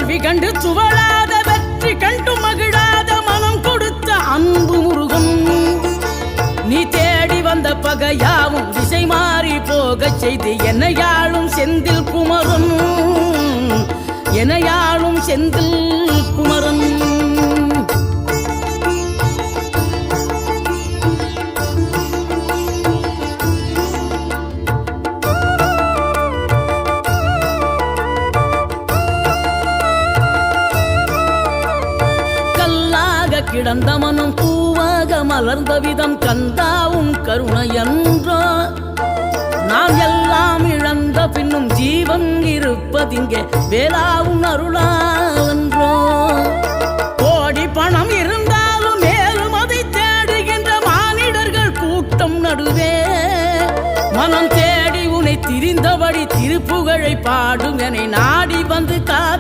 தோல்வி கண்டு துவளாத வெற்றி கண்டு மகிழாத மனம் கொடுத்த அன்பு முருகன் நீ தேடி வந்த பகையாவும் திசை மாறி போகச் செய்து என்னையாளும் செந்தில் குமரன் என்னையாளும் செந்தில் குமரன் கிடந்த மனம் பூவாக மலர்ந்த விதம் கந்தாவும் கருணை என்றோ நாம் எல்லாம் இழந்த பின்னும் ஜீவன் இருப்பதிங்கே வேளாவும் அருளாவென்றோ கோடி பணம் இருந்தாலும் மேலும் அதை தேடுகின்ற மானிடர்கள் கூட்டம் நடுவே மனம் தேடி உன்னை திரிந்தபடி திருப்புகழை பாடும் என நாடி வந்து காத்த